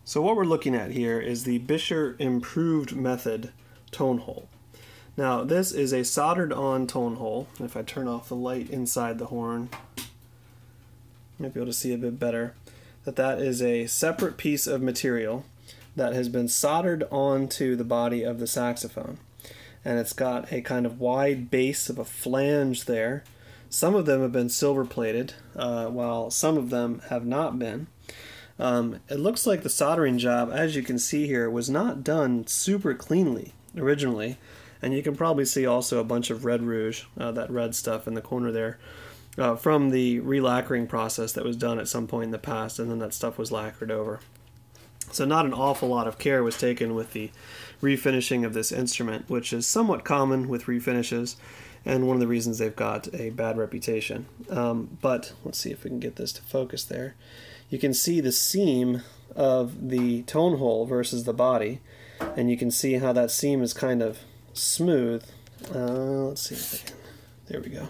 So what we're looking at here is the Buescher improved method tone hole. Now this is a soldered on tone hole. If I turn off the light inside the horn, you might be able to see a bit better that is a separate piece of material that has been soldered onto the body of the saxophone. And it's got a kind of wide base of a flange there. Some of them have been silver plated, while some of them have not been. It looks like the soldering job, as you can see here, was not done super cleanly originally, and you can probably see also a bunch of red rouge, that red stuff in the corner there, from the relacquering process that was done at some point in the past, and then that stuff was lacquered over. So not an awful lot of care was taken with the refinishing of this instrument, which is somewhat common with refinishes, and one of the reasons they've got a bad reputation. But let's see if we can get this to focus there. You can see the seam of the tone hole versus the body, and you can see how that seam is kind of smooth. Let's see if I can. There we go.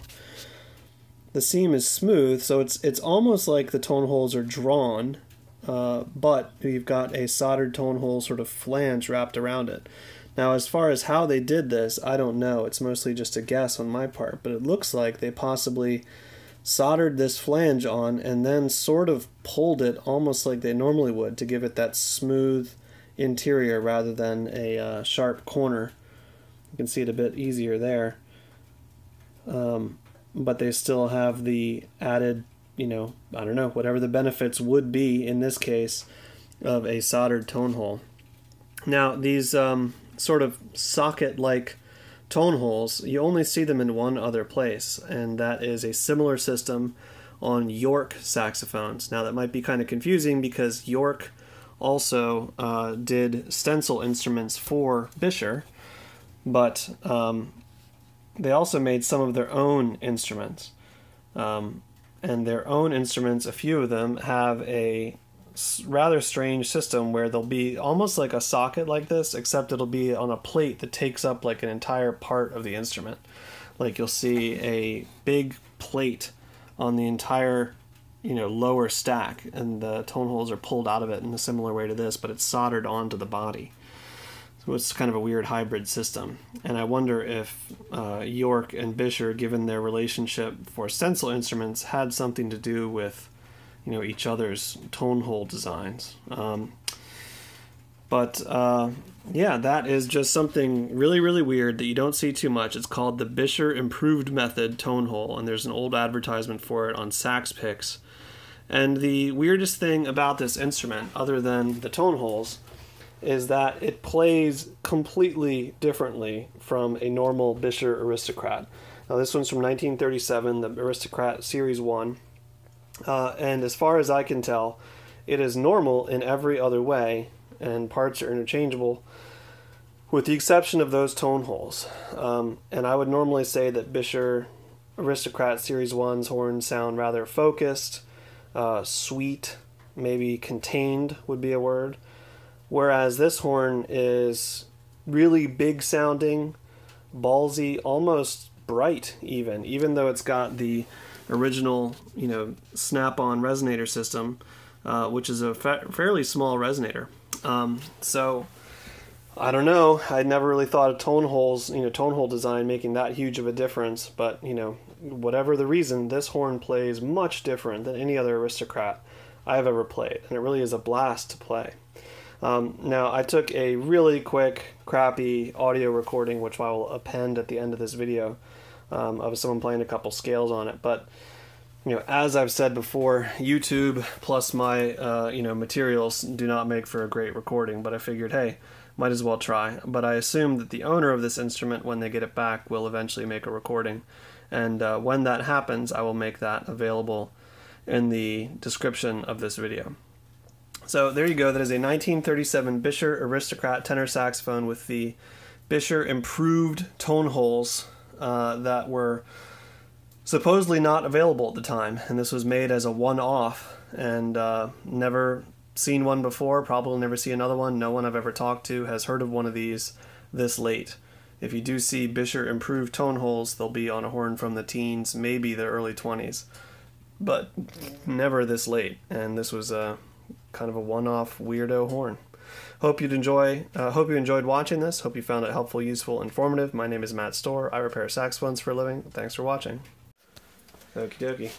The seam is smooth, so it's almost like the tone holes are drawn, but you've got a soldered tone hole sort of flange wrapped around it. Now, as far as how they did this, I don't know. It's mostly just a guess on my part, but it looks like they possibly soldered this flange on and then sort of pulled it almost like they normally would to give it that smooth interior rather than a sharp corner. You can see it a bit easier there. But they still have the added, I don't know, whatever the benefits would be in this case of a soldered tone hole. Now, these sort of socket-like tone holes, you only see them in one other place, and that is a similar system on York saxophones. Now that might be kind of confusing because York also did stencil instruments for Buescher, but they also made some of their own instruments. And their own instruments, a few of them, have a rather strange system where they'll be almost like a socket like this, except it'll be on a plate that takes up like an entire part of the instrument. Like you'll see a big plate on the entire, lower stack, and the tone holes are pulled out of it in a similar way to this, but it's soldered onto the body. So it's kind of a weird hybrid system. And I wonder if York and Buescher, given their relationship for stencil instruments, had something to do with each other's tone hole designs. Yeah, that is just something really, really weird that you don't see too much. It's called the Buescher Improved Method tone hole, and there's an old advertisement for it on Sax Picks. And the weirdest thing about this instrument, other than the tone holes, is that it plays completely differently from a normal Buescher Aristocrat. Now this one's from 1937, the Aristocrat Series 1. And as far as I can tell, it is normal in every other way, and parts are interchangeable, with the exception of those tone holes. And I would normally say that Buescher Aristocrat Series 1's horns sound rather focused, sweet, maybe contained would be a word, whereas this horn is really big sounding, ballsy, almost bright even though it's got the original, snap-on resonator system, which is a fairly small resonator. So I don't know. I'd never really thought of tone holes, tone hole design making that huge of a difference. But whatever the reason, this horn plays much different than any other Aristocrat I've ever played, and it really is a blast to play. Now I took a really quick, crappy audio recording, which I will append at the end of this video, of someone playing a couple scales on it. But as I've said before, YouTube plus my materials do not make for a great recording, but I figured, hey, might as well try. But I assume that the owner of this instrument, when they get it back, will eventually make a recording, and when that happens, I will make that available in the description of this video. So there you go. That is a 1937 Buescher Aristocrat tenor saxophone with the Buescher improved tone holes that were supposedly not available at the time, and this was made as a one-off, and never seen one before, probably never see another one. No one I've ever talked to has heard of one of these this late. If you do see Buescher improved tone holes, they'll be on a horn from the teens, maybe the early 20s, but never this late, and this was kind of a one-off weirdo horn. Hope you enjoyed watching this. Hope you found it helpful, useful, informative. My name is Matt Stohrer. I repair saxophones for a living. Thanks for watching. Okie dokie.